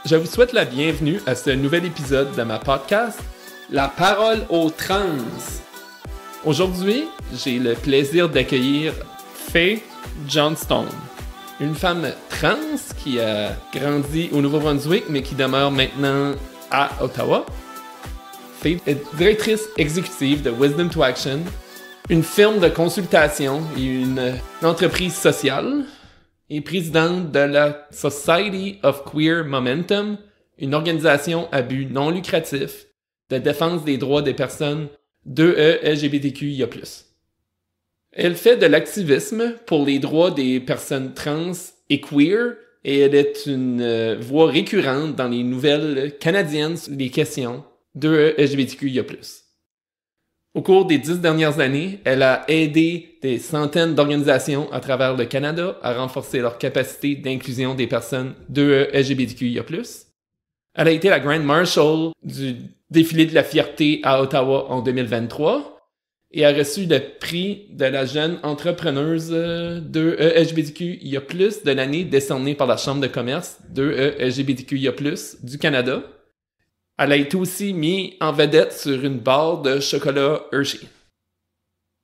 Je vous souhaite la bienvenue à ce nouvel épisode de ma podcast, La parole aux trans. Aujourd'hui, j'ai le plaisir d'accueillir Faye Johnstone, une femme trans qui a grandi au Nouveau-Brunswick mais qui demeure maintenant à Ottawa. Faye est directrice exécutive de Wisdom to Action, une firme de consultation et une entreprise sociale, et présidente de la Society of Queer Momentum, une organisation à but non lucratif de défense des droits des personnes LGBTQIA+. Elle fait de l'activisme pour les droits des personnes trans et queer, et elle est une voix récurrente dans les nouvelles canadiennes sur les questions LGBTQIA+. Au cours des 10 dernières années, elle a aidé des centaines d'organisations à travers le Canada à renforcer leur capacité d'inclusion des personnes LGBTQIA+. Elle a été la Grand Marshal du défilé de la fierté à Ottawa en 2023 et a reçu le prix de la jeune entrepreneuse LGBTQIA+, de l'année décerné par la Chambre de commerce LGBTQIA+, du Canada. Elle a été aussi mise en vedette sur une barre de chocolat Hershey.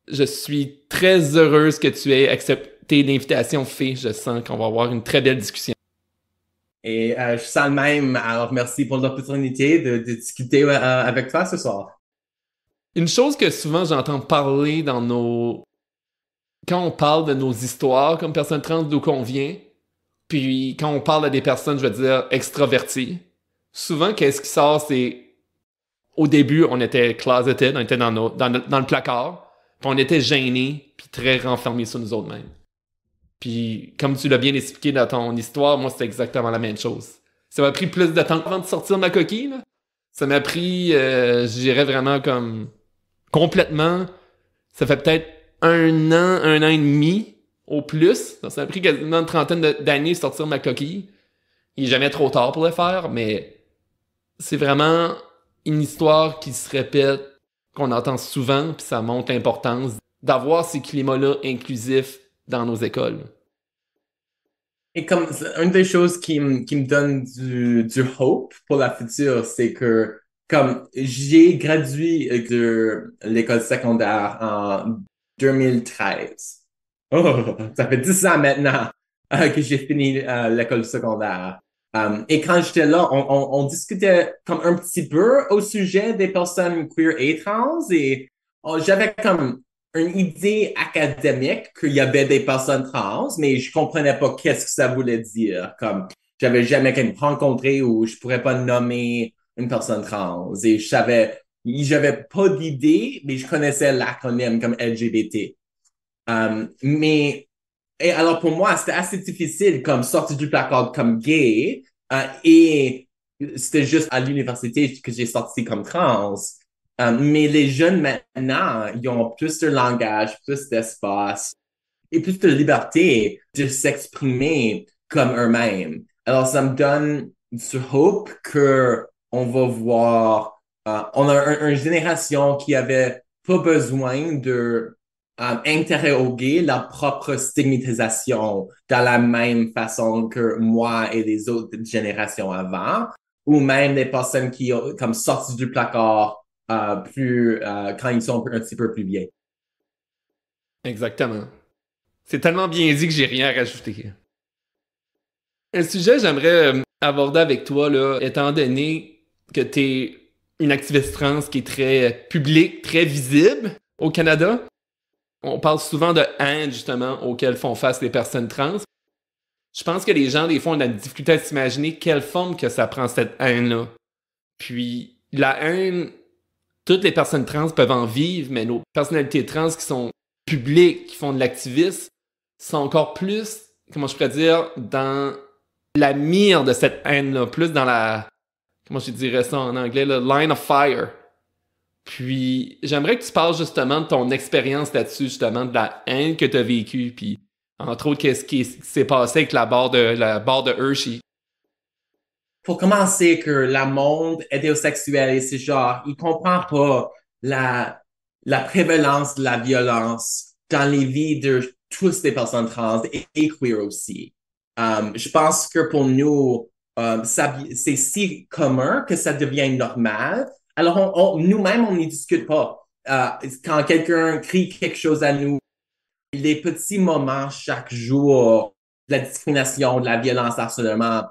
Je suis très heureuse que tu aies accepté l'invitation, Faye. Je sens qu'on va avoir une très belle discussion. Et je sens le même. Alors, merci pour l'opportunité de discuter avec toi ce soir. Une chose que souvent j'entends parler quand on parle de nos histoires comme personnes trans, d'où qu'on vient, puis quand on parle à des personnes, je veux dire, extraverties, souvent, qu'est-ce qui sort, c'est... Au début, on était closeted, on était dans le placard, puis on était gênés, puis très renfermés sur nous autres mêmes. Puis, comme tu l'as bien expliqué dans ton histoire, moi, c'était exactement la même chose. Ça m'a pris plus de temps avant de sortir ma coquille, là. Ça m'a pris, je dirais vraiment comme... complètement... Ça fait peut-être un an et demi, au plus. Ça m'a pris quasiment une trentaine d'années de sortir ma coquille. Il n'est jamais trop tard pour le faire, mais... c'est vraiment une histoire qui se répète, qu'on entend souvent, puis ça montre l'importance d'avoir ces climats-là inclusifs dans nos écoles. Et comme une des choses qui me donne du hope pour la future, c'est que comme j'ai gradué de l'école secondaire en 2013. Oh, ça fait 10 ans maintenant que j'ai fini l'école secondaire. Et quand j'étais là, on discutait comme un petit peu au sujet des personnes queer et trans et j'avais comme une idée académique qu'il y avait des personnes trans, mais je comprenais pas qu'est-ce que ça voulait dire. Comme j'avais jamais rencontré ou je pourrais pas nommer une personne trans et j'avais pas d'idée, mais je connaissais l'acronyme comme LGBT. Et alors pour moi, c'était assez difficile comme sortir du placard comme gay et c'était juste à l'université que j'ai sorti comme trans. Mais les jeunes maintenant, ils ont plus de langage, plus d'espace et plus de liberté de s'exprimer comme eux-mêmes. Alors ça me donne ce hope que on va voir, on a une génération qui avait pas besoin de interroger leur propre stigmatisation de la même façon que moi et les autres générations avant, ou même des personnes qui ont comme sorti du placard quand ils sont un petit peu plus vieux. Exactement. C'est tellement bien dit que j'ai rien à rajouter. Un sujet que j'aimerais aborder avec toi, là, étant donné que t'es une activiste trans qui est très publique, très visible au Canada. On parle souvent de haine, justement, auquel font face les personnes trans. Je pense que les gens, des fois, ont de la difficulté à s'imaginer quelle forme que ça prend, cette haine-là. Puis, la haine, toutes les personnes trans peuvent en vivre, mais nos personnalités trans qui sont publiques, qui font de l'activisme, sont encore plus, comment je pourrais dire, dans la mire de cette haine-là, plus dans la, comment je dirais ça en anglais, le line of fire. Puis, j'aimerais que tu parles justement de ton expérience là-dessus, justement, de la haine que tu as vécue, puis entre autres, qu'est-ce qui s'est passé avec la barre de Hershey. Pour commencer, que le monde hétérosexuel et ce genre, il comprend pas la prévalence de la violence dans les vies de tous les personnes trans et queer aussi. Je pense que pour nous, c'est si commun que ça devient normal. Alors, nous-mêmes, on n'y discute pas. Quand quelqu'un crie quelque chose à nous, les petits moments chaque jour, de la discrimination, de la violence, harcèlement,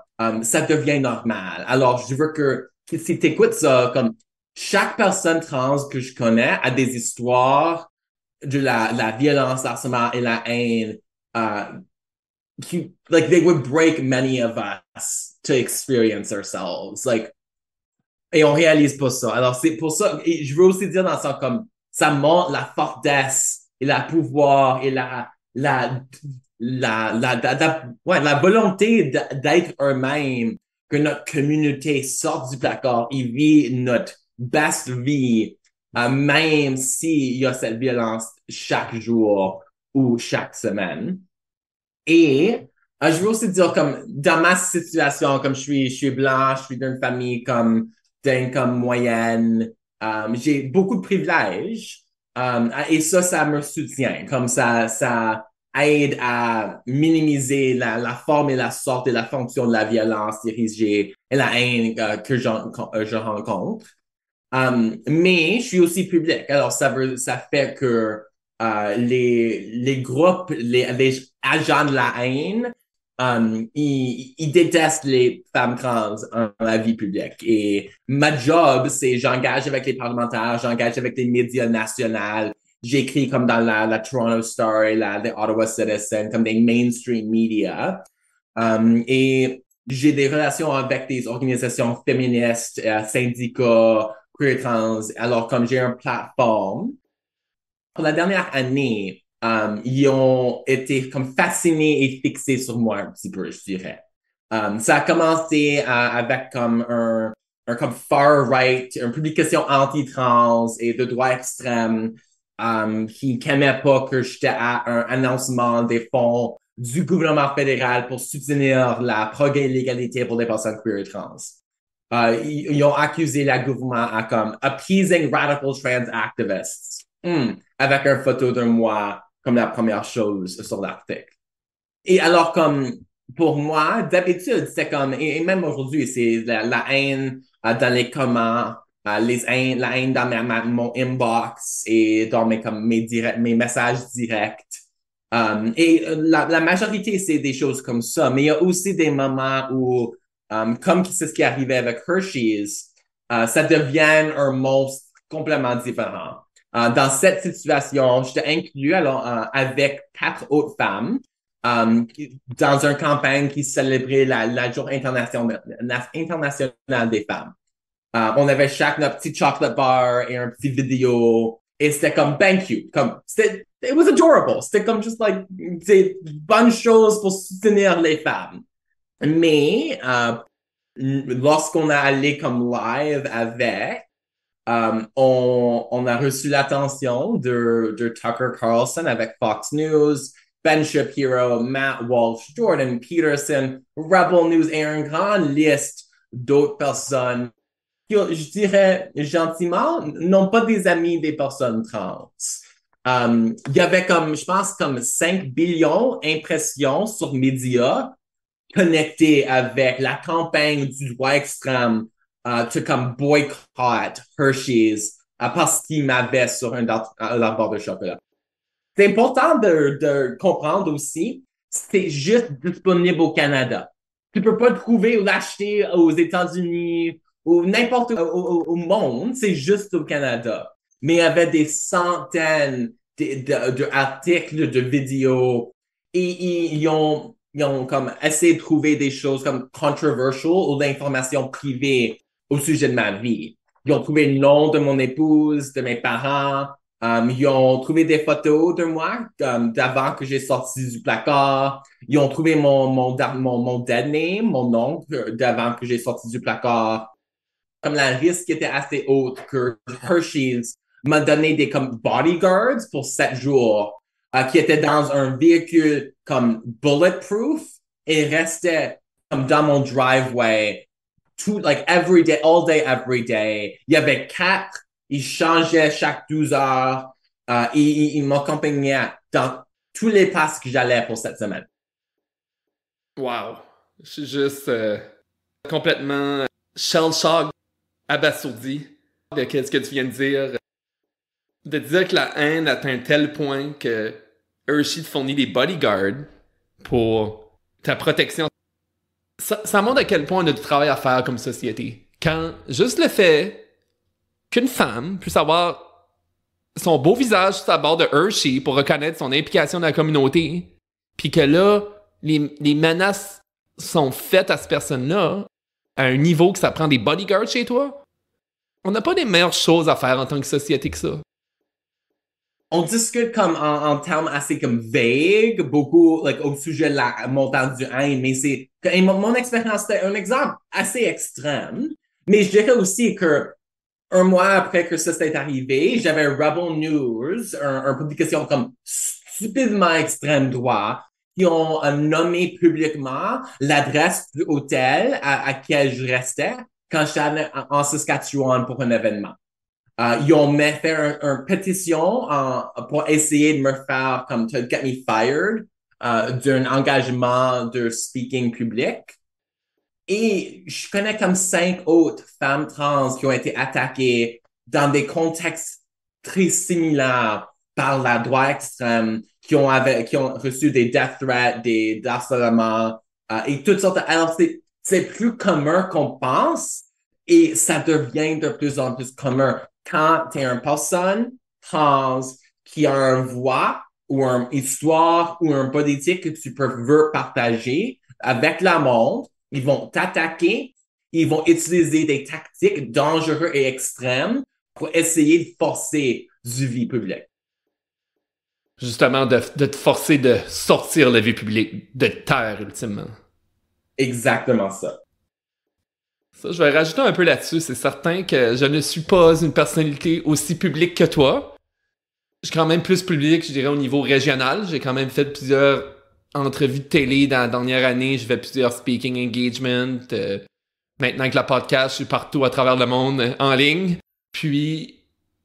ça devient normal. Alors, je veux que si tu écoutes ça, comme chaque personne trans que je connais a des histoires de la violence, harcèlement et la haine like they would break many of us to experience ourselves. Like, et on réalise pas ça. Alors, c'est pour ça, et je veux aussi dire dans ça comme, ça montre la fortesse et la pouvoir et ouais, la volonté d'être eux-mêmes, que notre communauté sorte du placard et vit notre best vie, même s'il y a cette violence chaque jour ou chaque semaine. Et je veux aussi dire, comme, dans ma situation, comme je suis blanche, je suis d'une famille comme d'income moyenne, j'ai beaucoup de privilèges. Et ça me soutient. Comme ça aide à minimiser la forme et la sorte et la fonction de la violence dirigée et la haine que je rencontre. Mais je suis aussi public. Alors, ça fait que les groupes, les agents de la haine, ils détestent les femmes trans dans la vie publique. Et ma job, c'est j'engage avec les parlementaires, j'engage avec les médias nationaux. J'écris comme dans la Toronto Star et les Ottawa Citizen, comme des mainstream media. Et j'ai des relations avec des organisations féministes, syndicats, queer trans. Alors, comme j'ai une plateforme, pour la dernière année, ils ont été comme fascinés et fixés sur moi un petit peu, je dirais. Ça a commencé avec comme un comme far-right, une publication anti-trans et de droit extrême qui n'aimait pas que j'étais à un annoncement des fonds du gouvernement fédéral pour soutenir la progrès-légalité pour les personnes queer et trans. Ils ont accusé le gouvernement à comme appeasing radical trans activists. Avec une photo de moi comme la première chose sur l'article. Et alors, comme pour moi, d'habitude, c'est comme, et même aujourd'hui, c'est la haine dans les commentaires, la haine dans mon inbox et dans mes messages directs. Et la majorité, c'est des choses comme ça. Mais il y a aussi des moments où, comme c'est ce qui arrivait avec Hershey's, ça devient un monstre complètement différent. Dans cette situation, j'étais inclus alors, avec 4 autres femmes dans une campagne qui célébrait la Journée internationale des femmes. On avait chaque notre petit chocolate bar et un petit vidéo. Et c'était comme thank you. It was adorable. C'était comme juste like des bonnes choses pour soutenir les femmes. Mais lorsqu'on a allé comme live avec, on a reçu l'attention de Tucker Carlson avec Fox News, Ben Shapiro, Matt Walsh, Jordan Peterson, Rebel News et une grande liste d'autres personnes qui, je dirais gentiment, n'ont pas des amis des personnes trans. Il y avait comme, je pense, comme 5 billions d'impressions sur médias connectées avec la campagne du droit extrême to comme boycott Hershey's parce qu'il m'avait sur la barre de chocolat. C'est important de comprendre aussi, c'est juste disponible au Canada. Tu peux pas le trouver ou l'acheter aux États-Unis ou n'importe où au monde, c'est juste au Canada. Mais il y avait des centaines d'articles, de vidéos et ils ont comme essayé de trouver des choses comme controversial ou d'informations privées au sujet de ma vie. Ils ont trouvé le nom de mon épouse, de mes parents. Ils ont trouvé des photos de moi d'avant que j'ai sorti du placard. Ils ont trouvé mon dead name, mon nom d'avant que j'ai sorti du placard. Comme la risque était assez haute que Hershey's m'a donné des comme bodyguards pour 7 jours qui étaient dans un véhicule comme bulletproof et restaient comme dans mon driveway tout, like every day, all day, every day. Il y avait 4, ils changeaient chaque 12 heures et ils m'accompagnaient dans tous les passes que j'allais pour cette semaine. Wow. Je suis juste complètement shell-shocked, abasourdi de ce que tu viens de dire. De dire que la haine atteint un tel point que Hershey te fournit des bodyguards pour ta protection. Ça montre à quel point on a du travail à faire comme société. Quand juste le fait qu'une femme puisse avoir son beau visage sur la barre de Hershey pour reconnaître son implication dans la communauté, puis que là, les menaces sont faites à cette personne-là à un niveau que ça prend des bodyguards chez toi, on n'a pas des meilleures choses à faire en tant que société que ça. On discute comme en termes assez comme vagues, beaucoup like, au sujet de la montante du haine, mais et mon expérience, c'était un exemple assez extrême. Mais je dirais aussi que un mois après que ça s'est arrivé, j'avais Rebel News, une publication comme stupidement extrême droit, qui ont nommé publiquement l'adresse du hôtel à quel je restais quand j'étais en Saskatchewan pour un événement. Ils ont fait une pétition pour essayer de me faire comme to get me fired d'un engagement de speaking public. Et je connais comme 5 autres femmes trans qui ont été attaquées dans des contextes très similaires par la droite extrême, qui ont reçu des death threats, des harcèlements et toutes sortes. Alors, c'est plus commun qu'on pense et ça devient de plus en plus commun quand tu es une personne trans qui a une voix ou une histoire ou une politique que tu veux partager avec le monde. Ils vont t'attaquer, ils vont utiliser des tactiques dangereuses et extrêmes pour essayer de forcer du vie publique. Justement, de te forcer de sortir de la vie publique, de taire, ultimement. Exactement ça. Ça, je vais rajouter un peu là-dessus. C'est certain que je ne suis pas une personnalité aussi publique que toi. Je suis quand même plus public, je dirais, au niveau régional. J'ai quand même fait plusieurs entrevues de télé dans la dernière année. Je fais plusieurs speaking engagements. Maintenant que la podcast, je suis partout à travers le monde en ligne. Puis,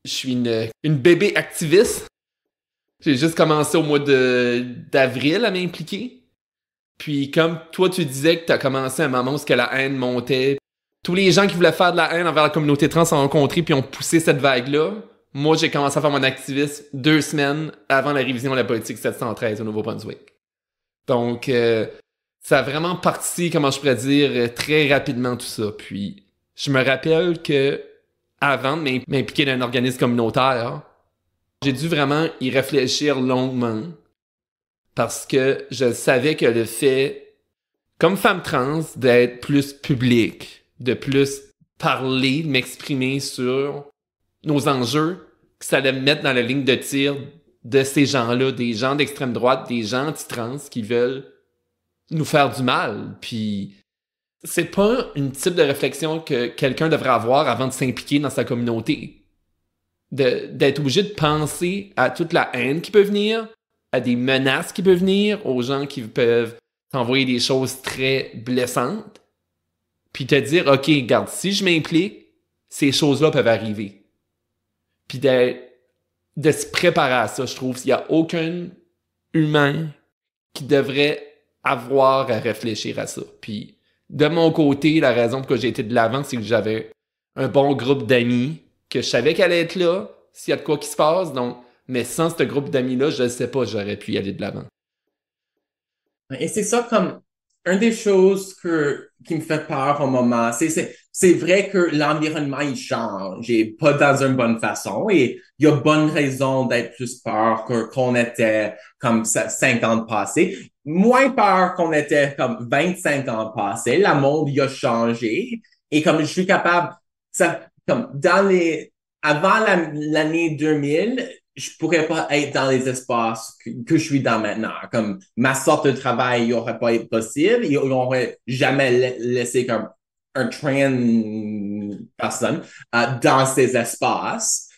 je suis une bébé activiste. J'ai juste commencé au mois d'avril à m'impliquer. Puis, comme toi, tu disais que tu as commencé à un moment où la haine montait. Tous les gens qui voulaient faire de la haine envers la communauté trans ont rencontré puis ont poussé cette vague-là. Moi, j'ai commencé à faire mon activisme 2 semaines avant la révision de la politique 713 au Nouveau-Brunswick. Donc, ça a vraiment parti, comment je pourrais dire, très rapidement tout ça. Puis, je me rappelle que avant de m'impliquer dans un organisme communautaire, j'ai dû vraiment y réfléchir longuement parce que je savais que le fait, comme femme trans, d'être plus publique, de plus parler, de m'exprimer sur nos enjeux, que ça allait me mettre dans la ligne de tir de ces gens-là, des gens d'extrême droite, des gens anti-trans qui veulent nous faire du mal. Puis c'est pas une type de réflexion que quelqu'un devrait avoir avant de s'impliquer dans sa communauté. D'être obligé de penser à toute la haine qui peut venir, à des menaces qui peuvent venir, aux gens qui peuvent t'envoyer des choses très blessantes, puis te dire, OK, regarde, si je m'implique, ces choses-là peuvent arriver. Puis de se préparer à ça, je trouve. Il n'y a aucun humain qui devrait avoir à réfléchir à ça. Puis de mon côté, la raison pour laquelle j'ai été de l'avant, c'est que j'avais un bon groupe d'amis, que je savais qu'elle allait être là, s'il y a de quoi qui se passe. Donc, mais sans ce groupe d'amis-là, je ne sais pas, j'aurais pu y aller de l'avant. Et c'est ça comme une des choses qui me fait peur au moment. C'est vrai que l'environnement, il change et pas dans une bonne façon. Et il y a bonne raison d'être plus peur qu'on était comme 5 ans passés. Moins peur qu'on était comme 25 ans passés. Le monde, il a changé. Et comme je suis capable, comme avant l'année 2000, je pourrais pas être dans les espaces que je suis dans maintenant. Comme ma sorte de travail, il n'y aurait pas été possible. Il n'aurait jamais laissé comme un trans personne dans ces espaces.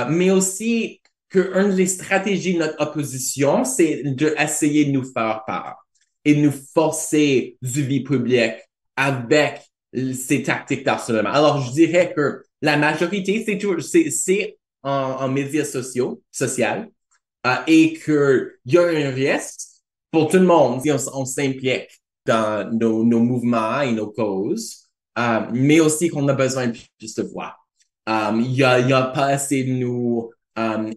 Mais aussi qu'une des stratégies de notre opposition, c'est d'essayer de nous faire peur et de nous forcer du vie publique avec ces tactiques d'harcèlement. Alors, je dirais que la majorité, c'est en médias sociaux, et qu'il y a un risque pour tout le monde si on s'implique dans nos mouvements et nos causes. mais aussi qu'on a besoin de plus de voix. Il y a pas assez de nous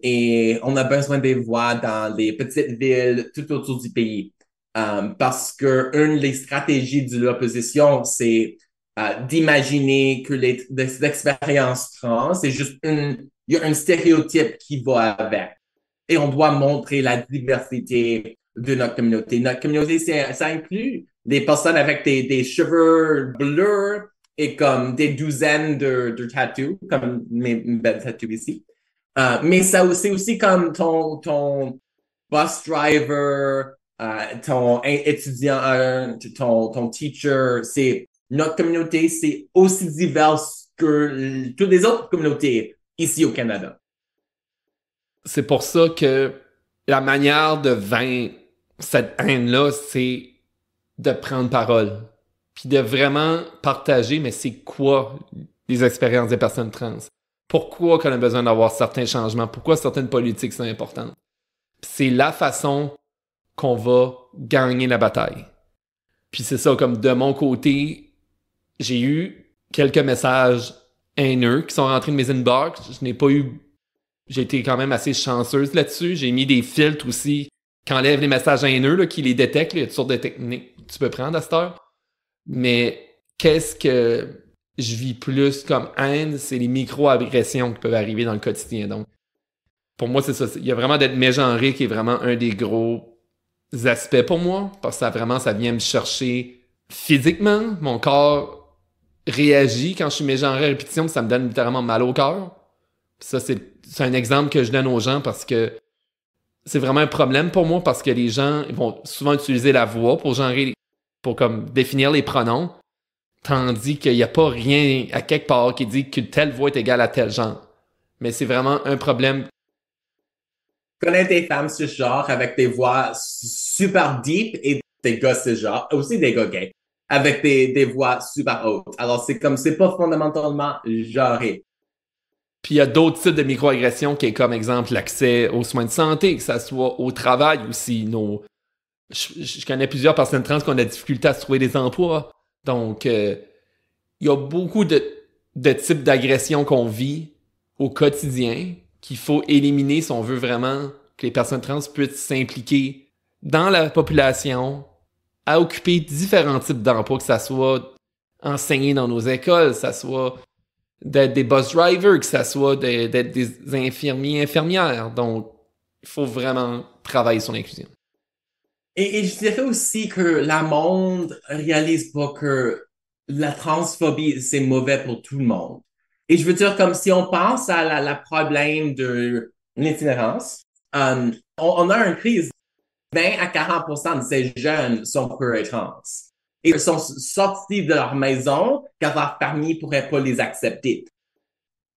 et on a besoin des voix dans les petites villes tout autour du pays. Parce que une des stratégies de l'opposition, c'est d'imaginer que les expériences trans, c'est juste il y a un stéréotype qui va avec. Et on doit montrer la diversité de notre communauté. Notre communauté, ça inclut des personnes avec des cheveux bleus et comme des douzaines de tattoos, comme mes belles tattoos ici. Mais ça c'est aussi comme ton bus driver, ton étudiant, ton teacher. C'est notre communauté, c'est aussi diverse que toutes les autres communautés ici au Canada. C'est pour ça que la manière de vaincre cette haine-là, c'est de prendre parole. Puis de vraiment partager, mais c'est quoi les expériences des personnes trans? Pourquoi qu'on a besoin d'avoir certains changements? Pourquoi certaines politiques sont importantes? Puis c'est la façon qu'on va gagner la bataille. Puis c'est ça, comme de mon côté, j'ai eu quelques messages haineux qui sont rentrés de mes inbox. Je n'ai pas eu... J'ai été quand même assez chanceuse là-dessus. J'ai mis des filtres aussi qui enlèvent les messages haineux, là, qui les détectent. Il y a toutes sortes de techniques que tu peux prendre à cette heure. Mais qu'est-ce que je vis plus comme haine? C'est les micro-agressions qui peuvent arriver dans le quotidien. Donc, pour moi, c'est ça. Il y a vraiment d'être mégenré qui est vraiment un des gros aspects pour moi. Parce que ça vient me chercher physiquement. Mon corps réagit quand je suis mégenré à répétition. Ça me donne littéralement mal au cœur. Ça, c'est un exemple que je donne aux gens parce que c'est vraiment un problème pour moi parce que les gens ils vont souvent utiliser la voix pour genrer, pour comme définir les pronoms, tandis qu'il n'y a pas rien à quelque part qui dit que telle voix est égale à tel genre. Mais c'est vraiment un problème. Je connais des femmes ce genre avec des voix super deep et des gars ce genre, aussi des gars gays, avec des voix super hautes. Alors, c'est pas fondamentalement genré. Puis il y a d'autres types de microagressions qui est comme exemple l'accès aux soins de santé, que ça soit au travail aussi. Je connais plusieurs personnes trans qui ont de la difficulté à se trouver des emplois. Donc, il y a beaucoup de types d'agressions qu'on vit au quotidien qu'il faut éliminer si on veut vraiment que les personnes trans puissent s'impliquer dans la population, à occuper différents types d'emplois, que ça soit enseigner dans nos écoles, que ça soit d'être des bus drivers, que ça soit d'être des infirmiers, infirmières. Donc, il faut vraiment travailler sur l'inclusion. Et je dirais aussi que le monde réalise pas que la transphobie, c'est mauvais pour tout le monde. Et je veux dire, comme si on pense à la problème de l'itinérance, on a une crise. 20 à 40% de ces jeunes sont queer et trans. Et ils sont sortis de leur maison car leur famille pourrait pas les accepter.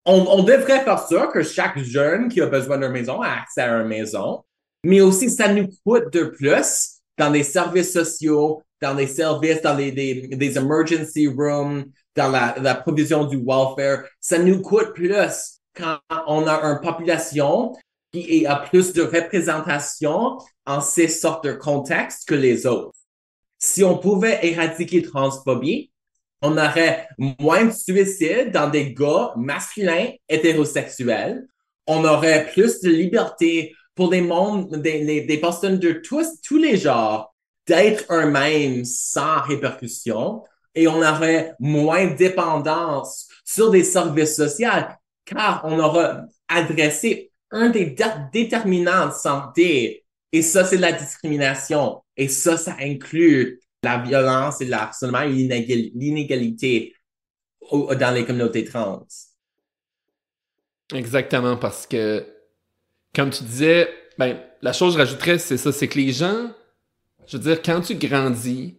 On devrait faire ça, que chaque jeune qui a besoin d'une maison a accès à une maison, mais aussi ça nous coûte de plus dans des services sociaux, dans des services, dans des emergency rooms, dans la provision du welfare. Ça nous coûte plus quand on a une population qui a plus de représentation en ces sortes de contextes que les autres. Si on pouvait éradiquer la transphobie, on aurait moins de suicides dans des gars masculins hétérosexuels. On aurait plus de liberté pour des personnes de tous les genres d'être eux-mêmes sans répercussion. Et on aurait moins de dépendance sur des services sociaux car on aura adressé un des déterminants de santé. Et ça, c'est la discrimination. Et ça inclut la violence et le harcèlement et l'inégalité dans les communautés trans. Exactement, parce que, comme tu disais, la chose que je rajouterais, c'est ça, c'est que les gens, je veux dire, quand tu grandis,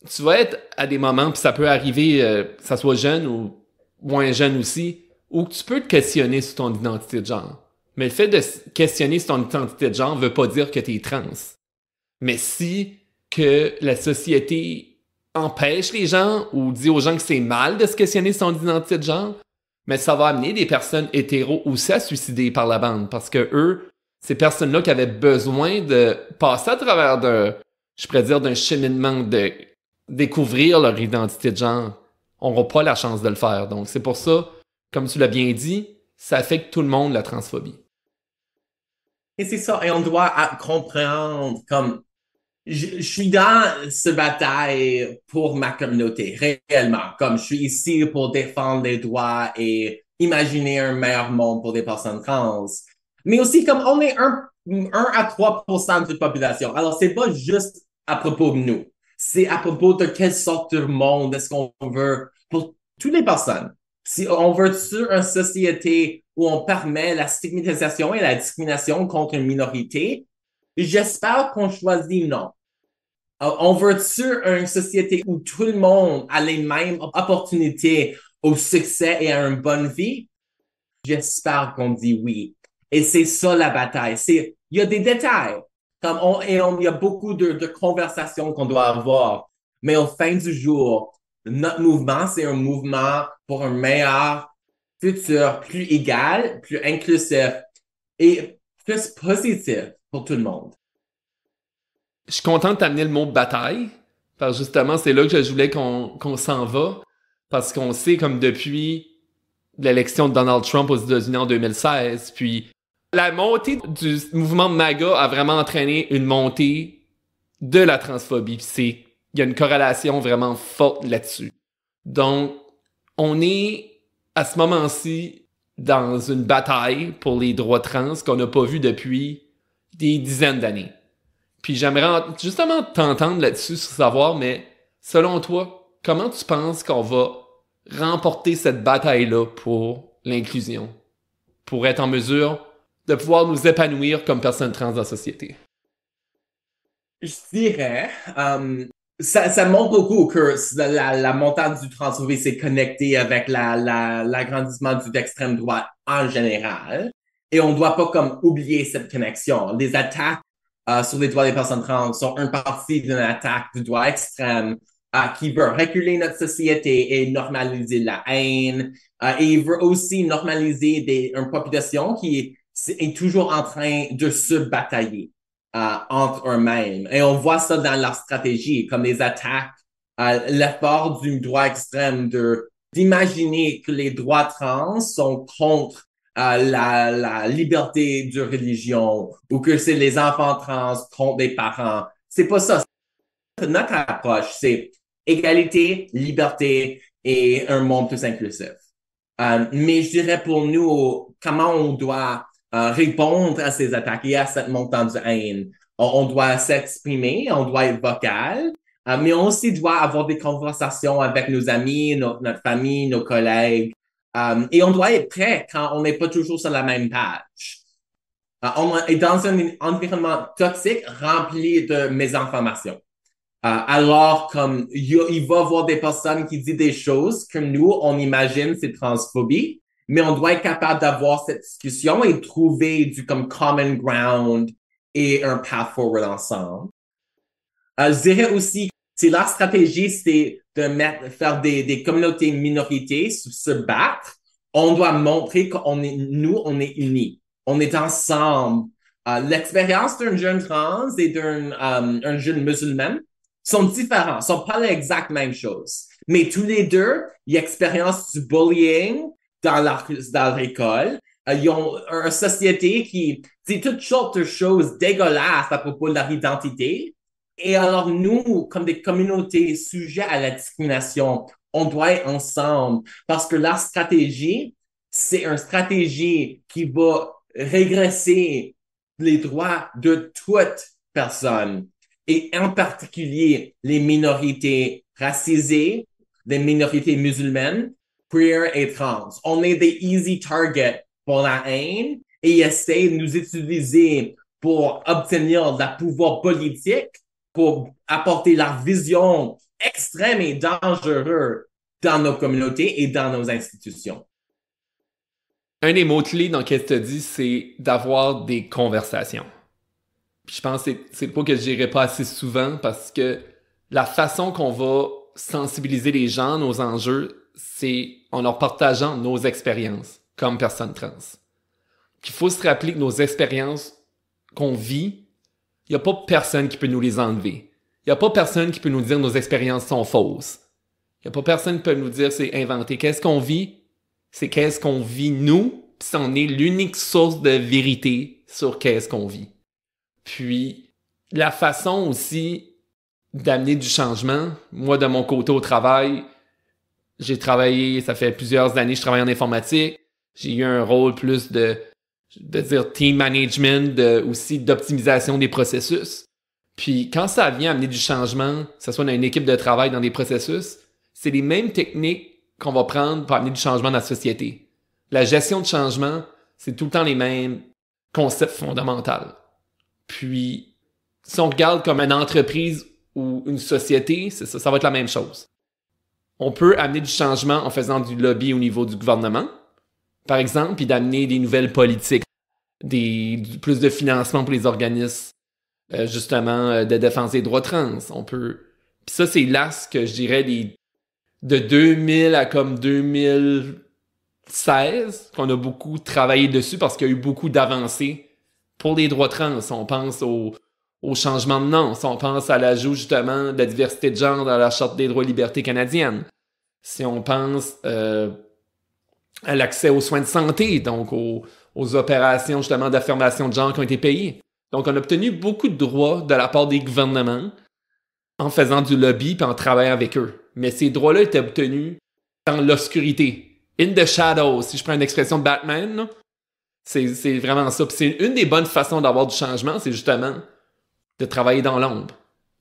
tu vas être à des moments, puis ça peut arriver, que ça soit jeune ou moins jeune aussi, où tu peux te questionner sur ton identité de genre. Mais le fait de questionner sur ton identité de genre veut pas dire que tu es trans. Mais si que la société empêche les gens ou dit aux gens que c'est mal de se questionner sur son identité de genre, mais ça va amener des personnes hétéros aussi à se suicider par la bande. Parce que eux, ces personnes-là qui avaient besoin de passer à travers d'un cheminement de découvrir leur identité de genre, n'auront pas la chance de le faire. Donc, c'est pour ça, comme tu l'as bien dit, ça affecte tout le monde, la transphobie. Et c'est ça, et on doit comprendre comme je suis dans ce bataille pour ma communauté, réellement. Comme je suis ici pour défendre les droits et imaginer un meilleur monde pour des personnes trans. Mais aussi, comme on est 1 à 3% de toute population. Alors, c'est pas juste à propos de nous. C'est à propos de quelle sorte de monde est-ce qu'on veut pour toutes les personnes. Si on veut sur une société où on permet la stigmatisation et la discrimination contre une minorité, j'espère qu'on choisit non. On veut sur une société où tout le monde a les mêmes opportunités au succès et à une bonne vie? J'espère qu'on dit oui. Et c'est ça la bataille. Il y a des détails. Il y a beaucoup de conversations qu'on doit avoir. Mais au fin du jour, notre mouvement, c'est un mouvement pour un meilleur futur, plus égal, plus inclusif et plus positif pour tout le monde. Je suis content de t'amener le mot bataille, parce que justement, c'est là que je voulais qu'on s'en va, parce qu'on sait comme depuis l'élection de Donald Trump aux États-Unis en 2016, puis la montée du mouvement MAGA a vraiment entraîné une montée de la transphobie. Il y a une corrélation vraiment forte là-dessus. Donc, on est à ce moment-ci dans une bataille pour les droits trans qu'on n'a pas vu depuis des dizaines d'années. Puis j'aimerais justement t'entendre là-dessus, savoir, mais selon toi, comment tu penses qu'on va remporter cette bataille-là pour l'inclusion, pour être en mesure de pouvoir nous épanouir comme personnes trans dans la société? Je dirais, ça montre beaucoup que la montée du transphobie s'est connectée avec l'agrandissement d'extrême droite en général. Et on ne doit pas comme oublier cette connexion. Les attaques sur les droits des personnes trans sont une partie d'une attaque du droit extrême qui veut reculer notre société et normaliser la haine. Et il veut aussi normaliser une population qui est toujours en train de se batailler entre eux-mêmes. Et on voit ça dans leur stratégie, comme les attaques, l'effort du droit extrême d'imaginer que les droits trans sont contre la liberté de religion ou que c'est les enfants trans contre les parents. C'est pas ça. Notre approche, c'est égalité, liberté et un monde plus inclusif. Mais je dirais pour nous, comment on doit répondre à ces attaques et à cette montée de haine. On doit s'exprimer, on doit être vocal, mais on aussi doit avoir des conversations avec nos amis, notre famille, nos collègues. Et on doit être prêt quand on n'est pas toujours sur la même page. On est dans un environnement toxique rempli de mésinformation. Alors, comme il va y avoir des personnes qui disent des choses que nous, on imagine c'est transphobie, mais on doit être capable d'avoir cette discussion et trouver du comme common ground et un path forward ensemble. Je dirais aussi, c'est la stratégie, c'est de faire des communautés minorités se battre. On doit montrer on est unis. On est ensemble. L'expérience d'un jeune trans et un jeune musulman sont différents, sont pas l'exacte même chose. Mais tous les deux, ils expérimentent du bullying dans leur école. Ils ont une société qui dit toutes sortes de choses dégueulasses à propos de leur identité. Et alors, nous, comme des communautés sujettes à la discrimination, on doit être ensemble parce que la stratégie, c'est une stratégie qui va régresser les droits de toute personne et en particulier les minorités racisées, les minorités musulmanes, queer et trans. On est des easy targets pour la haine et ils essaient de nous utiliser pour obtenir de la pouvoir politique, pour apporter leur vision extrême et dangereuse dans nos communautés et dans nos institutions. Un des mots-clés dans ce que tu as dit, c'est d'avoir des conversations. Puis je pense que c'est pas que je dirais pas assez souvent parce que la façon qu'on va sensibiliser les gens, nos enjeux, c'est en leur partageant nos expériences comme personnes trans. Puis il faut se rappeler que nos expériences qu'on vit, il n'y a pas personne qui peut nous les enlever. Il n'y a pas personne qui peut nous dire que nos expériences sont fausses. Il Il n'y a pas personne qui peut nous dire c'est inventé. Qu'est-ce qu'on vit? C'est qu'est-ce qu'on vit nous, puis on est l'unique source de vérité sur qu'est-ce qu'on vit. Puis, la façon aussi d'amener du changement, moi, de mon côté au travail, j'ai travaillé, ça fait plusieurs années, je travaille en informatique, j'ai eu un rôle plus de dire team management, aussi d'optimisation des processus. Puis quand ça vient amener du changement, que ce soit dans une équipe de travail, dans des processus, c'est les mêmes techniques qu'on va prendre pour amener du changement dans la société. La gestion de changement, c'est tout le temps les mêmes concepts fondamentaux. Puis, si on regarde comme une entreprise ou une société, c'est ça va être la même chose. On peut amener du changement en faisant du lobby au niveau du gouvernement, par exemple, puis d'amener des nouvelles politiques, plus de financement pour les organismes, justement, de défense des droits trans. Puis ça, c'est l'as que je dirais de 2000 à comme 2016 qu'on a beaucoup travaillé dessus parce qu'il y a eu beaucoup d'avancées pour les droits trans. On pense au changement de nom, si on pense à l'ajout justement de la diversité de genre dans la Charte des droits et libertés canadienne, si on pense à l'accès aux soins de santé, donc aux opérations justement d'affirmation de genre qui ont été payées. Donc on a obtenu beaucoup de droits de la part des gouvernements en faisant du lobby et en travaillant avec eux. Mais ces droits-là étaient obtenus dans l'obscurité. In the shadows, si je prends une expression de Batman, là, c'est vraiment ça. Puis c'est une des bonnes façons d'avoir du changement, c'est justement de travailler dans l'ombre.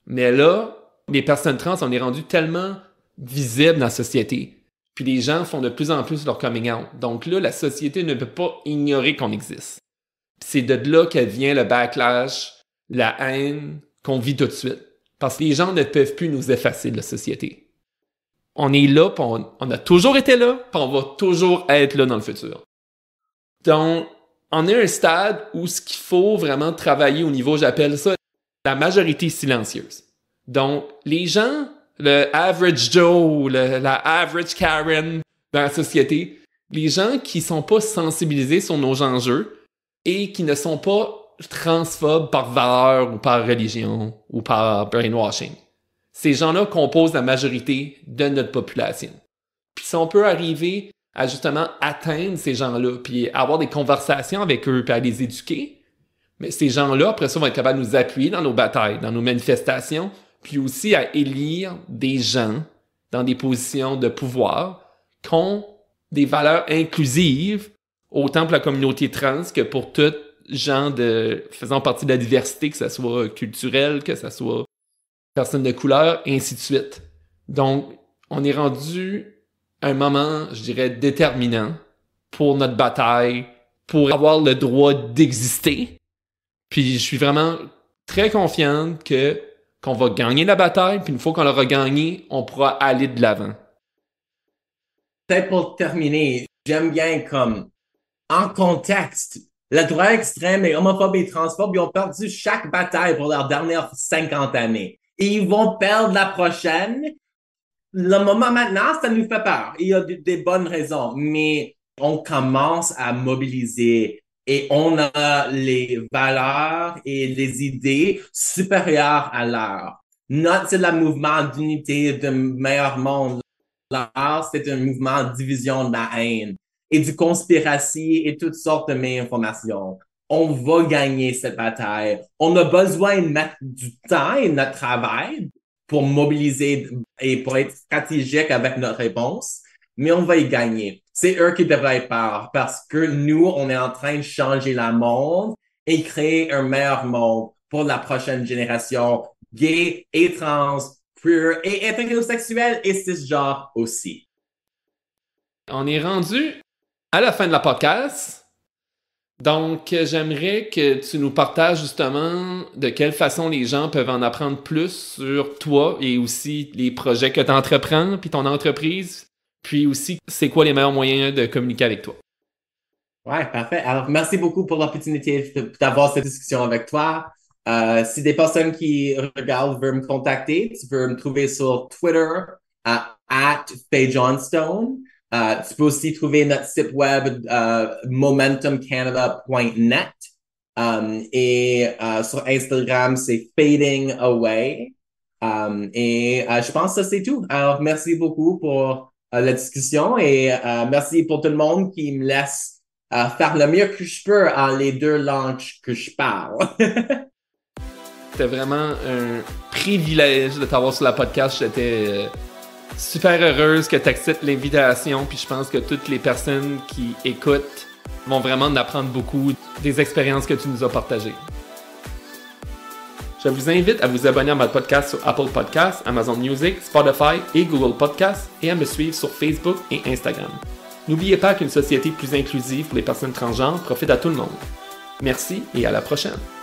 Mais là, les personnes trans, on est rendu tellement visibles dans la société. Puis les gens font de plus en plus leur coming out. Donc là, la société ne peut pas ignorer qu'on existe. Puis c'est de là que vient le backlash, la haine qu'on vit tout de suite. Parce que les gens ne peuvent plus nous effacer de la société. On est là, puis on a toujours été là, puis on va toujours être là dans le futur. Donc, on est à un stade où ce qu'il faut vraiment travailler au niveau, j'appelle ça la majorité silencieuse. Donc, les gens, le average Joe, la average Karen dans la société, les gens qui sont pas sensibilisés sur nos enjeux et qui ne sont pas transphobes par valeur ou par religion ou par brainwashing. Ces gens-là composent la majorité de notre population. Puis si on peut arriver à justement atteindre ces gens-là, puis avoir des conversations avec eux, puis à les éduquer, mais ces gens-là, après ça, vont être capables de nous appuyer dans nos batailles, dans nos manifestations, puis aussi à élire des gens dans des positions de pouvoir qui ont des valeurs inclusives, autant pour la communauté trans que pour tous gens faisant partie de la diversité, que ce soit culturelle, que ce soit personnes de couleur, et ainsi de suite. Donc, on est rendu à un moment, je dirais, déterminant pour notre bataille, pour avoir le droit d'exister. Puis je suis vraiment très confiante qu'on va gagner la bataille, puis une fois qu'on l'aura gagnée, on pourra aller de l'avant. Peut-être pour terminer, j'aime bien comme en contexte, la droite extrême, les homophobes et transphobes, ils ont perdu chaque bataille pour leurs dernières 50 années. Et ils vont perdre la prochaine. Le moment maintenant, ça nous fait peur. Il y a des bonnes raisons, mais on commence à mobiliser et on a les valeurs et les idées supérieures à l'heure. Notre, c'est le mouvement d'unité, de meilleur monde. L'art, c'est un mouvement de division de la haine et du conspiratie et toutes sortes de mésinformations. On va gagner cette bataille. On a besoin de mettre du temps et de notre travail pour mobiliser et pour être stratégique avec notre réponse, mais on va y gagner. C'est eux qui devraient être peur parce que nous, on est en train de changer le monde et créer un meilleur monde pour la prochaine génération gay et trans, queer et hétérosexuel et cisgenre aussi. On est rendu à la fin de la podcast. Donc, j'aimerais que tu nous partages justement de quelle façon les gens peuvent en apprendre plus sur toi et aussi les projets que tu entreprends, puis ton entreprise, puis aussi c'est quoi les meilleurs moyens de communiquer avec toi. Ouais, parfait. Alors, merci beaucoup pour l'opportunité d'avoir cette discussion avec toi. Si des personnes qui regardent veulent me contacter, tu peux me trouver sur Twitter @FayeJohnstone. Tu peux aussi trouver notre site web momentumcanada.net et sur Instagram, c'est Fading Away. Je pense que ça, c'est tout. Alors, merci beaucoup pour la discussion et merci pour tout le monde qui me laisse faire le mieux que je peux en les deux langues que je parle. C'était vraiment un privilège de t'avoir sur la podcast. J'étais super heureuse que tu acceptes l'invitation, puis je pense que toutes les personnes qui écoutent vont vraiment en apprendre beaucoup des expériences que tu nous as partagées. Je vous invite à vous abonner à mon podcast sur Apple Podcasts, Amazon Music, Spotify et Google Podcasts et à me suivre sur Facebook et Instagram. N'oubliez pas qu'une société plus inclusive pour les personnes transgenres profite à tout le monde. Merci et à la prochaine!